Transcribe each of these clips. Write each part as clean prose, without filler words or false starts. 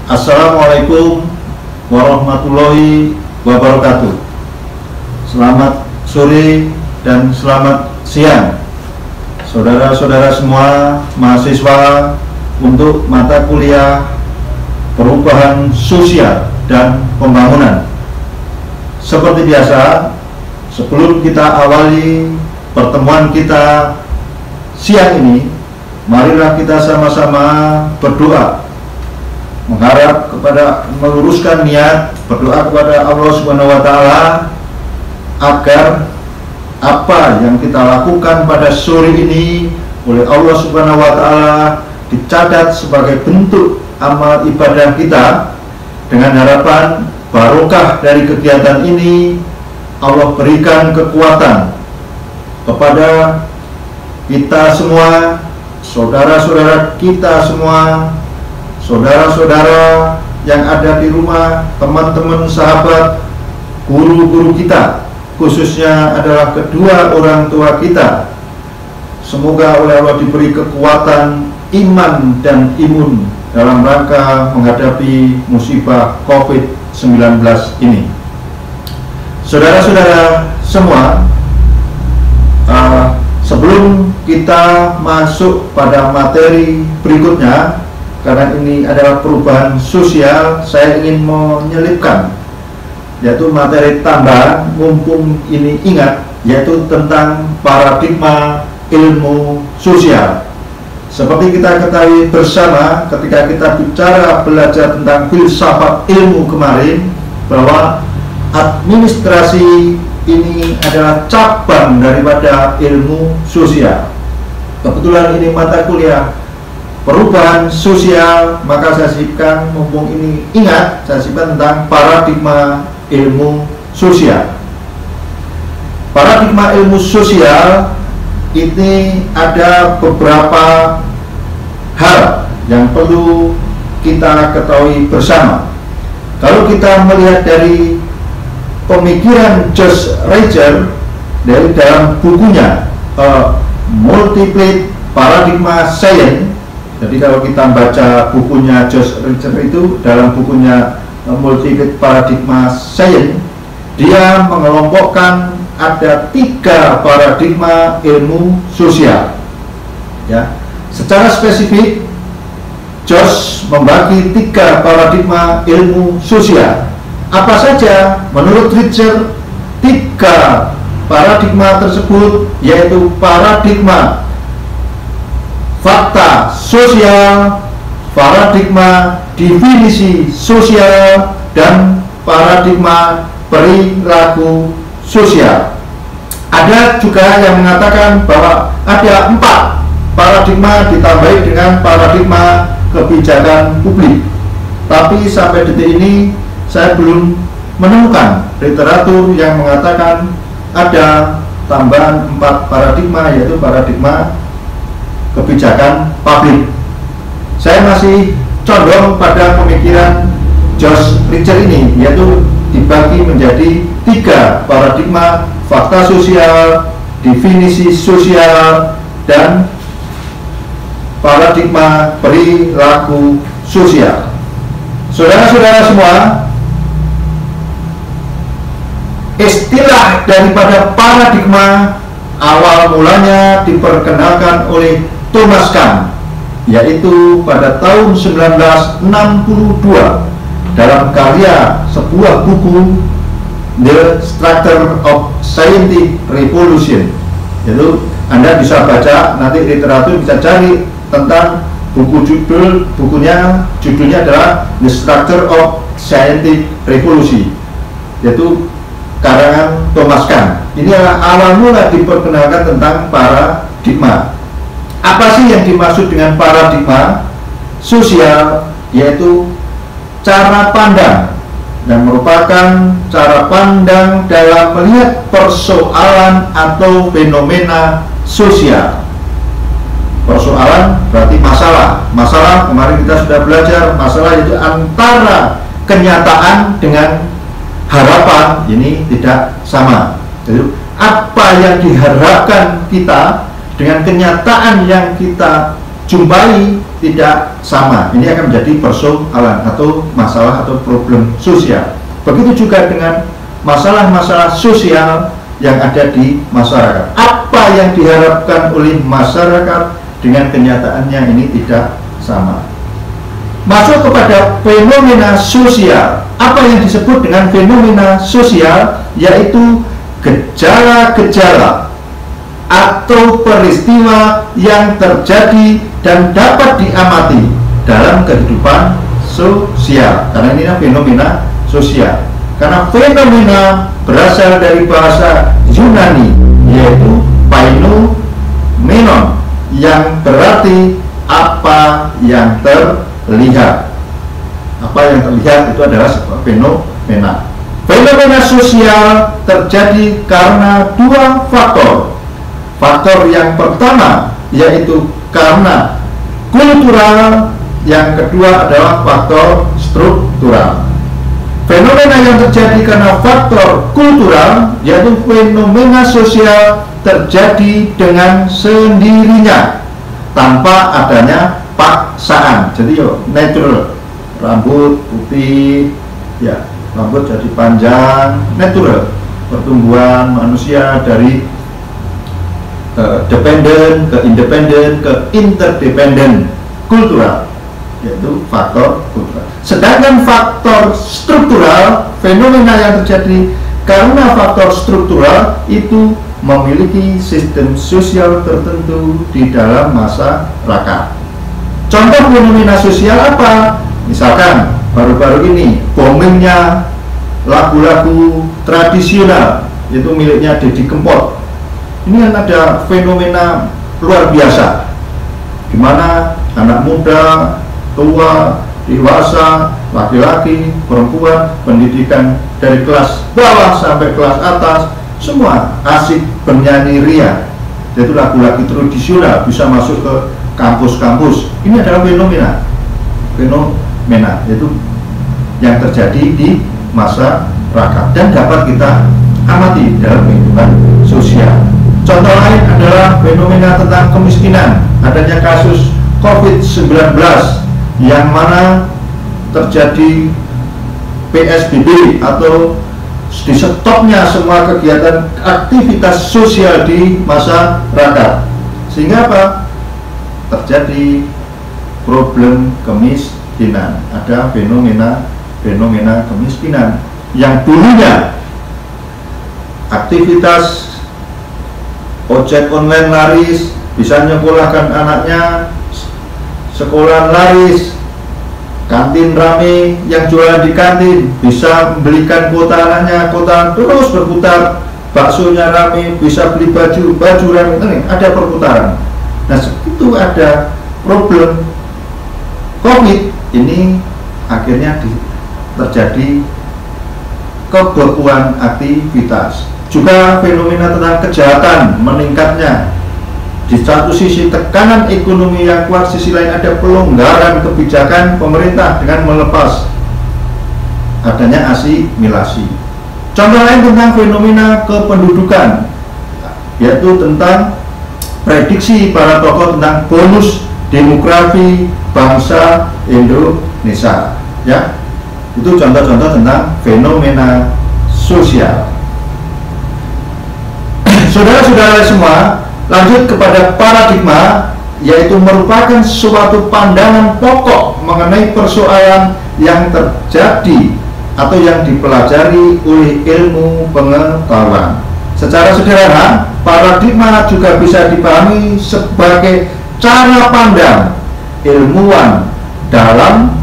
Assalamualaikum warahmatullahi wabarakatuh. Selamat sore dan selamat siang, saudara-saudara semua mahasiswa untuk mata kuliah perubahan sosial dan pembangunan. Seperti biasa, sebelum kita awali pertemuan kita siang ini, marilah kita sama-sama berdoa, mengharap kepada, meluruskan niat, berdoa kepada Allah Subhanahu wa Ta'ala agar apa yang kita lakukan pada sore ini oleh Allah Subhanahu wa Ta'ala dicatat sebagai bentuk amal ibadah kita, dengan harapan barokah dari kegiatan ini Allah berikan kekuatan kepada kita semua, saudara-saudara kita semua, saudara-saudara yang ada di rumah, teman-teman, sahabat, guru-guru kita, khususnya adalah kedua orang tua kita. Semoga oleh Allah diberi kekuatan iman dan imun dalam rangka menghadapi musibah COVID-19 ini. Saudara-saudara semua, sebelum kita masuk pada materi berikutnya, karena ini adalah perubahan sosial, saya ingin menyelipkan yaitu materi tambahan, mumpung ini ingat, yaitu tentang paradigma ilmu sosial. Seperti kita ketahui bersama ketika kita bicara belajar tentang filsafat ilmu kemarin, bahwa administrasi ini adalah cabang daripada ilmu sosial. Kebetulan ini mata kuliah perubahan sosial, maka saya sisipkan, mumpung ini ingat, saya sisipkan tentang paradigma ilmu sosial. Paradigma ilmu sosial ini ada beberapa hal yang perlu kita ketahui bersama. Kalau kita melihat dari pemikiran Josh Reicher dari dalam bukunya Multiple Paradigma Science. Jadi kalau kita baca bukunya Josh Reicher itu, dalam bukunya Multiple Paradigma Science, dia mengelompokkan ada 3 paradigma ilmu sosial. Ya, secara spesifik Josh membagi 3 paradigma ilmu sosial. Apa saja? Menurut Reicher, 3 paradigma tersebut yaitu paradigma fakta sosial, paradigma definisi sosial, dan paradigma perilaku sosial. Ada juga yang mengatakan bahwa ada 4 paradigma ditambahi dengan paradigma kebijakan publik. Tapi sampai detik ini saya belum menemukan literatur yang mengatakan ada tambahan 4 paradigma, yaitu paradigma kebijakan publik. Saya masih condong pada pemikiran Josh Reicher ini, yaitu dibagi menjadi 3 paradigma: fakta sosial, definisi sosial, dan paradigma perilaku sosial. Saudara-saudara semua, istilah daripada paradigma awal mulanya diperkenalkan oleh Thomas Kuhn, yaitu pada tahun 1962 dalam karya sebuah buku The Structure of Scientific Revolution. Itu Anda bisa baca, nanti literatur bisa cari tentang judulnya adalah The Structure of Scientific Revolution, yaitu karangan Thomas Kuhn. Ini adalah awal mula diperkenalkan tentang paradigma. Apa sih yang dimaksud dengan paradigma sosial? Yaitu cara pandang, dan merupakan cara pandang dalam melihat persoalan atau fenomena sosial. Persoalan berarti masalah. Masalah, kemarin kita sudah belajar, masalah itu antara kenyataan dengan harapan, ini tidak sama. Jadi apa yang diharapkan kita dengan kenyataan yang kita jumpai tidak sama. Ini akan menjadi persoalan atau masalah atau problem sosial. Begitu juga dengan masalah-masalah sosial yang ada di masyarakat. Apa yang diharapkan oleh masyarakat dengan kenyataannya ini tidak sama. Masuk kepada fenomena sosial. Apa yang disebut dengan fenomena sosial? Yaitu gejala-gejala atau peristiwa yang terjadi dan dapat diamati dalam kehidupan sosial. Karena ini fenomena sosial. Karena fenomena berasal dari bahasa Yunani, yaitu phainommenon, yang berarti apa yang terlihat. Apa yang terlihat itu adalah sebuah fenomena. Fenomena sosial terjadi karena dua faktor. Faktor yang pertama yaitu karena kultural, yang kedua adalah faktor struktural. Fenomena yang terjadi karena faktor kultural yaitu fenomena sosial terjadi dengan sendirinya tanpa adanya paksaan. Jadi natural, rambut putih, ya rambut jadi panjang, natural. Pertumbuhan manusia dari dependen ke independen ke interdependen, kultural, yaitu faktor kultural. Sedangkan faktor struktural, fenomena yang terjadi karena faktor struktural itu memiliki sistem sosial tertentu di dalam masyarakat. Contoh fenomena sosial apa? Misalkan baru-baru ini boomingnya lagu-lagu tradisional, itu miliknya Deddy Kempot. Ini kan ada fenomena luar biasa, di mana anak muda, tua, dewasa, laki-laki, perempuan, pendidikan dari kelas bawah sampai kelas atas, semua asik bernyanyi ria. Yaitu lagu-lagu tradisional bisa masuk ke kampus-kampus. Ini adalah fenomena yaitu yang terjadi di masyarakat dan dapat kita amati dalam kehidupan sosial. Contoh lain adalah fenomena tentang kemiskinan. Adanya kasus COVID-19 yang mana terjadi PSBB atau di stopnya semua kegiatan aktivitas sosial di masyarakat. Sehingga apa? Terjadi problem kemiskinan. Ada fenomena kemiskinan yang dulunya aktivitas ojek online laris, bisa nyekolahkan anaknya, sekolah laris, kantin rame, yang jualan di kantin bisa belikan kuota anaknya, kuota terus berputar, baksonya rame, bisa beli baju rame, ini ada perputaran. Nah, itu ada problem COVID ini akhirnya terjadi kebekuan aktivitas. Juga fenomena tentang kejahatan meningkatnya. Di satu sisi tekanan ekonomi yang kuat, sisi lain ada pelonggaran kebijakan pemerintah dengan melepas adanya asimilasi. Contoh lain tentang fenomena kependudukan, yaitu tentang prediksi para tokoh tentang bonus demografi bangsa Indonesia. Ya, itu contoh-contoh tentang fenomena sosial. Saudara-saudara semua, lanjut kepada paradigma, yaitu merupakan suatu pandangan pokok mengenai persoalan yang terjadi atau yang dipelajari oleh ilmu pengetahuan. Secara sederhana, paradigma juga bisa dipahami sebagai cara pandang ilmuwan dalam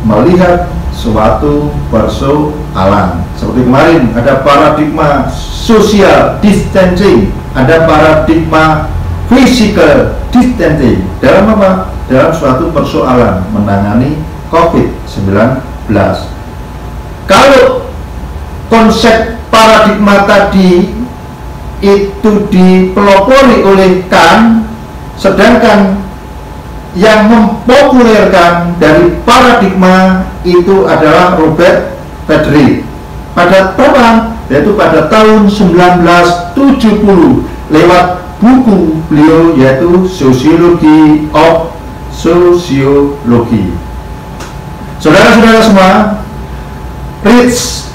melihat suatu persoalan. Seperti kemarin ada paradigma social distancing, ada paradigma physical distancing. Dalam apa? Dalam suatu persoalan menangani COVID-19. Kalau konsep paradigma tadi itu dipelopori oleh Kant, sedangkan yang mempopulerkan dari paradigma itu adalah Robert Frederick. Pada tahun, yaitu pada tahun 1970 lewat buku beliau yaitu Sociology of sosiologi. Saudara-saudara semua, Ritz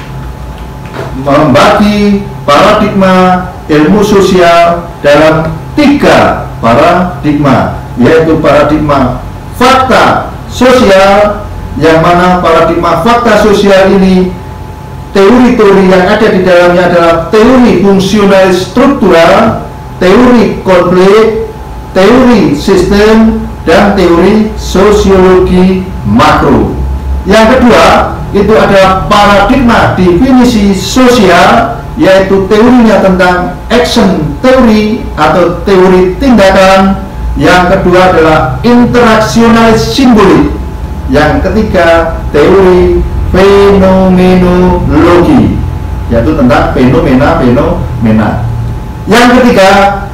membagi paradigma ilmu sosial dalam 3 paradigma, yaitu paradigma fakta sosial, yang mana paradigma fakta sosial ini teori-teori yang ada di dalamnya adalah teori fungsionalis struktural, teori konflik, teori sistem, dan teori sosiologi makro. Yang kedua itu adalah paradigma definisi sosial, yaitu teorinya tentang action teori atau teori tindakan. Yang kedua adalah interaksionalis simbolik. Yang ketiga teori fenomenologi, yaitu tentang fenomena. Yang ketiga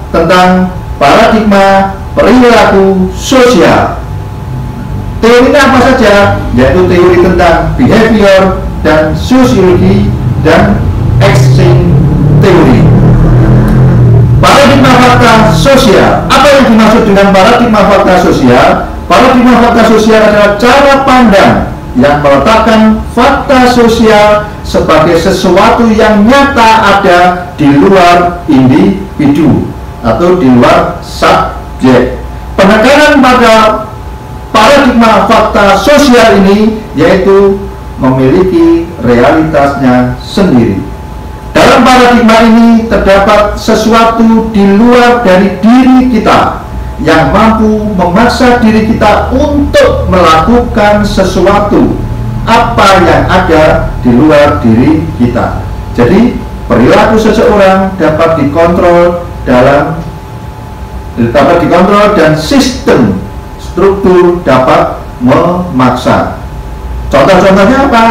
tentang paradigma perilaku sosial. Teorinya apa saja? Yaitu teori tentang behavior dan sosiologi dan action teori. Paradigma fakta sosial. Apa yang dimaksud dengan paradigma fakta sosial? Paradigma fakta sosial adalah cara pandang yang meletakkan fakta sosial sebagai sesuatu yang nyata ada di luar individu atau di luar subjek. Penekanan pada paradigma fakta sosial ini yaitu memiliki realitasnya sendiri. Dalam paradigma ini terdapat sesuatu di luar dari diri kita yang mampu memaksa diri kita untuk melakukan sesuatu apa yang ada di luar diri kita. Jadi perilaku seseorang dapat dikontrol dan sistem struktur dapat memaksa. Contoh-contohnya apa?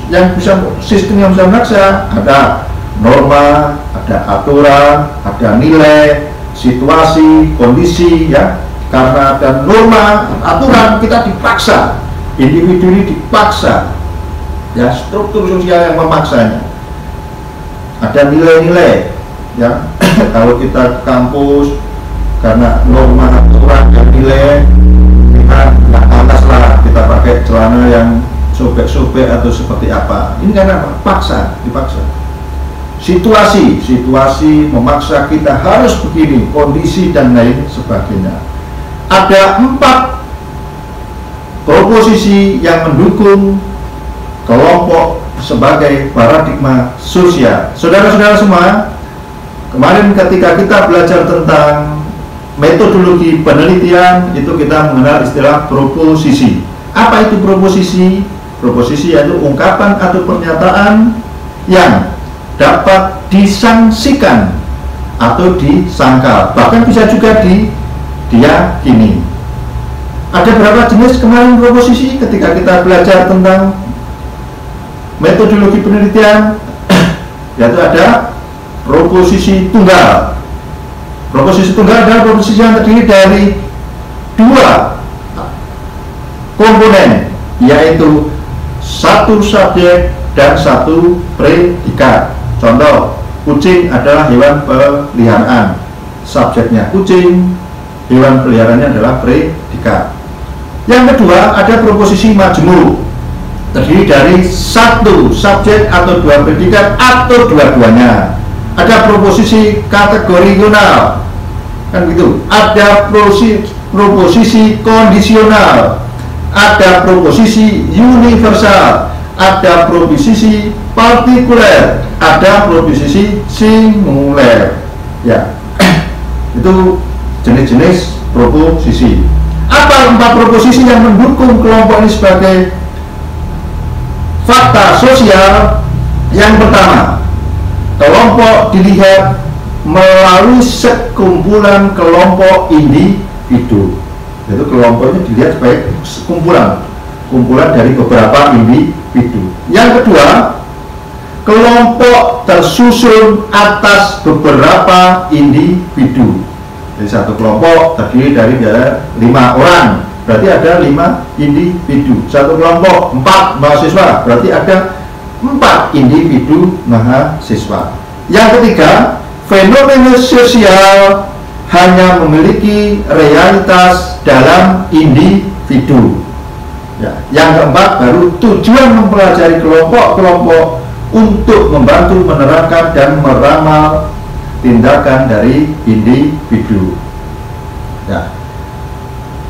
Yang bisa sistem yang bisa memaksa ada norma, ada aturan, ada nilai, situasi, kondisi, ya. Karena ada norma, aturan, kita dipaksa, individu ini dipaksa, ya, struktur sosial yang memaksanya. Ada nilai-nilai, ya. Kalau kita ke kampus karena norma, aturan, dan nilai, kita nggak pantas lah kita pakai celana yang sobek-sobek atau seperti apa. Ini karena apa? Dipaksa. Situasi memaksa kita harus begini, kondisi dan lain sebagainya. Ada 4 proposisi yang mendukung kelompok sebagai paradigma sosial. Saudara-saudara semua, kemarin ketika kita belajar tentang metodologi penelitian, itu kita mengenal istilah proposisi. Apa itu proposisi? Proposisi yaitu ungkapan atau pernyataan yang dapat disangsikan atau disangkal, bahkan bisa juga diyakini. Ada berapa jenis kemarin proposisi ketika kita belajar tentang metodologi penelitian? Yaitu ada proposisi tunggal. Proposisi tunggal adalah proposisi yang terdiri dari 2 komponen, yaitu 1 subjek dan 1 predikat. Contoh, kucing adalah hewan peliharaan, subjeknya kucing, hewan peliharaannya adalah predikat. Yang kedua, ada proposisi majmuk, terdiri dari 1 subjek atau 2 predikat atau dua-duanya. Ada proposisi kategorial, kan gitu. Ada proposisi kondisional, ada proposisi universal, ada proposisi partikuler, ada proposisi singuler. Ya, itu jenis-jenis proposisi. Apa 4 proposisi yang mendukung kelompok ini sebagai fakta sosial? Yang pertama, kelompok dilihat melalui sekumpulan kelompok individu. Itu kelompoknya dilihat sebagai kumpulan dari beberapa individu. Yang kedua, kelompok tersusun atas beberapa individu. Jadi satu kelompok terdiri dari 5 orang, berarti ada 5 individu. Satu kelompok 4 mahasiswa, berarti ada 4 individu mahasiswa. Yang ketiga, fenomena sosial hanya memiliki realitas dalam individu. Ya. Yang keempat, baru tujuan mempelajari kelompok-kelompok untuk membantu menerangkan dan meramal tindakan dari individu. Ya.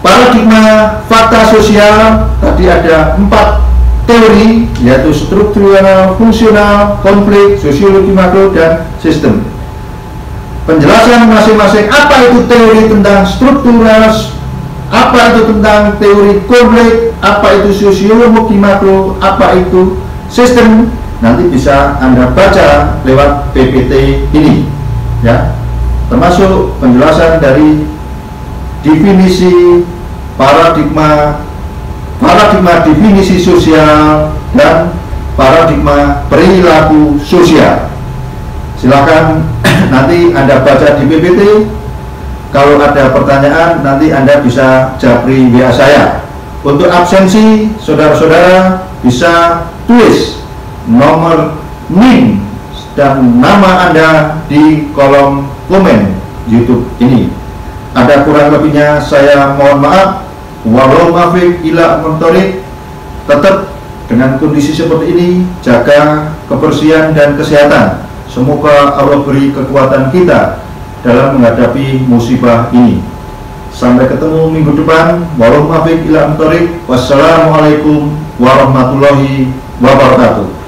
Paradigma fakta sosial tadi ada 4 teori, yaitu struktural, fungsional, konflik, sosiologi makro, dan sistem. Penjelasan masing-masing, apa itu teori tentang struktural, apa itu tentang teori konflik, apa itu sosiologi makro, apa itu sistem, nanti bisa Anda baca lewat PPT ini, ya. Termasuk penjelasan dari definisi paradigma definisi sosial dan paradigma perilaku sosial. Silakan nanti Anda baca di PPT. Kalau ada pertanyaan nanti Anda bisa japri WA saya. Untuk absensi, saudara-saudara bisa tulis nomor NIM dan nama Anda di kolom komen YouTube ini. Ada kurang lebihnya saya mohon maaf. Walau mafik ila mentorik. Tetap dengan kondisi seperti ini, jaga kebersihan dan kesehatan. Semoga Allah beri kekuatan kita dalam menghadapi musibah ini. Sampai ketemu minggu depan. Walau mafik ila mentorik. Wassalamualaikum warahmatullahi wabarakatuh.